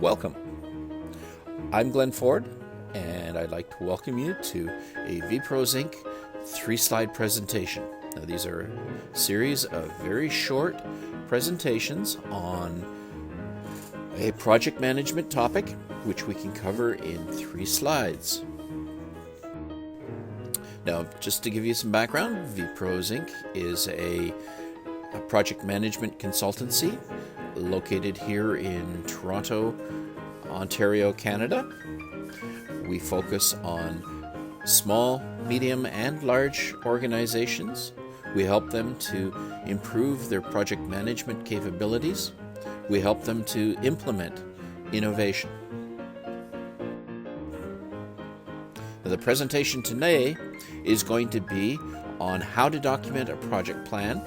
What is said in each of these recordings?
Welcome. I'm Glenn Ford, and I'd like to welcome you to a vPros Inc. 3-slide presentation. Now, these are a series of very short presentations on a project management topic, which we can cover in 3 slides. Now, just to give you some background, vPros Inc. is a project management consultancy located here in Toronto, Ontario, Canada. We focus on small, medium, and large organizations. We help them to improve their project management capabilities. We help them to implement innovation. Now, the presentation today is going to be on how to document a project plan.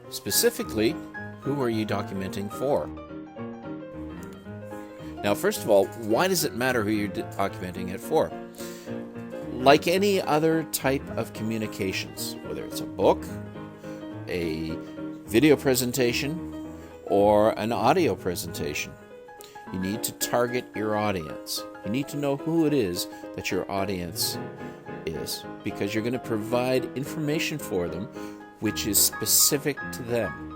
Specifically, who are you documenting for? Now, first of all, why does it matter who you're documenting it for? Like any other type of communications, whether it's a book, a video presentation, or an audio presentation, you need to target your audience. You need to know who it is that your audience is, because you're going to provide information for them which is specific to them.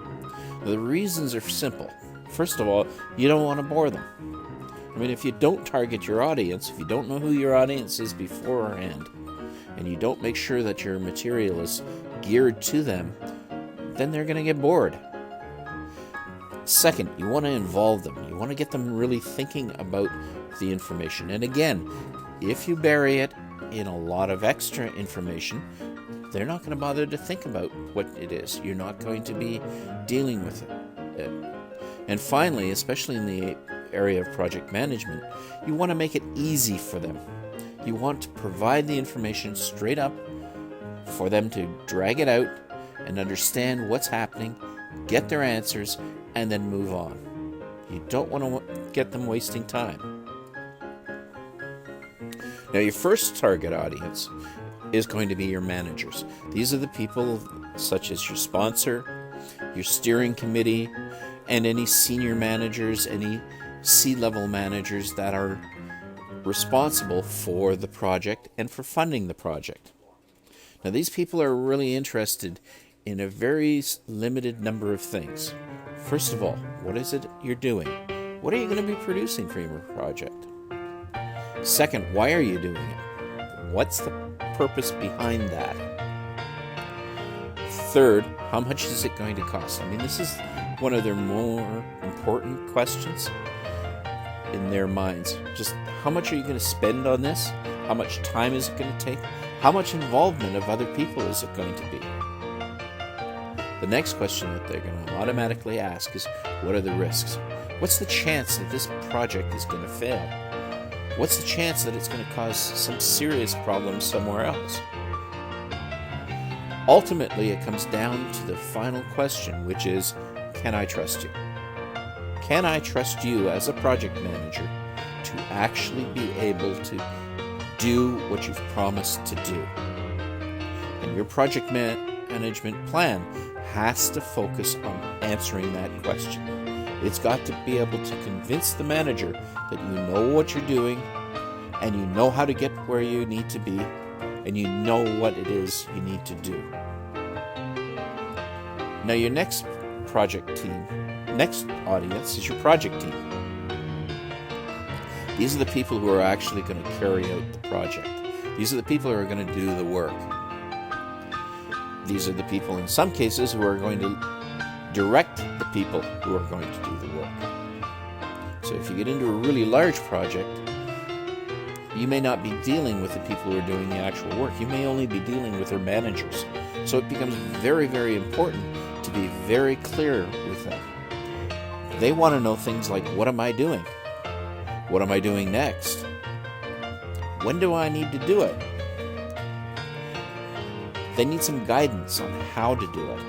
Now, the reasons are simple. First of all, you don't want to bore them. I mean, if you don't target your audience, if you don't know who your audience is beforehand, and you don't make sure that your material is geared to them, then they're going to get bored. Second, you want to involve them. You want to get them really thinking about the information. And again, if you bury it in a lot of extra information, they're not going to bother to think about what it is. You're not going to be dealing with it. And finally, especially in the area of project management, you want to make it easy for them. You want to provide the information straight up for them to drag it out and understand what's happening, get their answers, and then move on. You don't want to get them wasting time. Now, your first target audience is going to be your managers. These are the people such as your sponsor, your steering committee, and any senior managers, any C-level managers that are responsible for the project and for funding the project. Now, these people are really interested in a very limited number of things. First of all, what is it you're doing? What are you going to be producing for your project? Second, why are you doing it? What's the purpose behind that? Third, how much is it going to cost? I mean, this is one of their more important questions in their minds. Just how much are you going to spend on this? How much time is it going to take? How much involvement of other people is it going to be? The next question that they're going to automatically ask is, what are the risks? What's the chance that this project is going to fail? What's the chance that it's going to cause some serious problems somewhere else? Ultimately, it comes down to the final question, which is, can I trust you? Can I trust you as a project manager to actually be able to do what you've promised to do? And your project management plan has to focus on answering that question. It's got to be able to convince the manager that you know what you're doing, and you know how to get where you need to be, and you know what it is you need to do. Now, your next audience is your project team. These are the people who are actually going to carry out the project. These are the people who are going to do the work. These are the people, in some cases, who are going to direct the people who are going to do the work. So if you get into a really large project, you may not be dealing with the people who are doing the actual work. You may only be dealing with their managers. So it becomes very, very important to be very clear with them. They want to know things like, what am I doing? What am I doing next? When do I need to do it? They need some guidance on how to do it.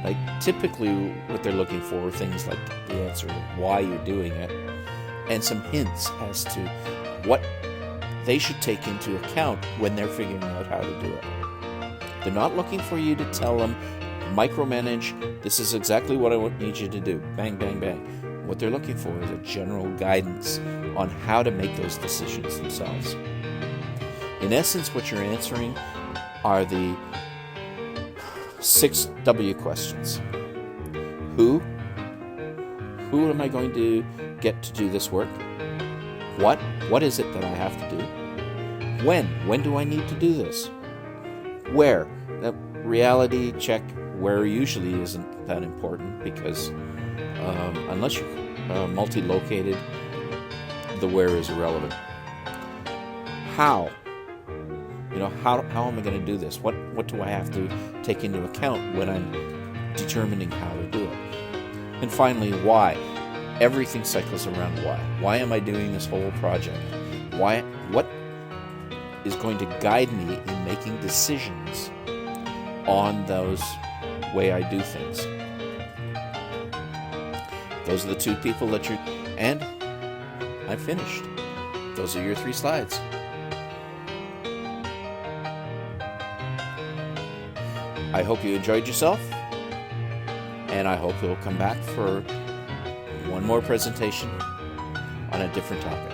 Like, typically what they're looking for are things like the answer to why you're doing it, and some hints as to what they should take into account when they're figuring out how to do it. They're not looking for you to tell them, micromanage, this is exactly what I need you to do, bang, bang, bang. What they're looking for is a general guidance on how to make those decisions themselves. In essence, what you're answering are the 6 W questions. Who? Who am I going to get to do this work? What? What is it that I have to do? When? When do I need to do this? Where? That reality check where usually isn't that important because unless you're multi-located, the where is irrelevant. How? How am I going to do this? What do I have to take into account when I'm determining how to do it? And finally, why? Everything cycles around why. Why am I doing this whole project? Why? What is going to guide me in making decisions on those way I do things? Those are the 2 people that you're... And I'm finished. Those are your 3 slides. I hope you enjoyed yourself, and I hope you'll come back for one more presentation on a different topic.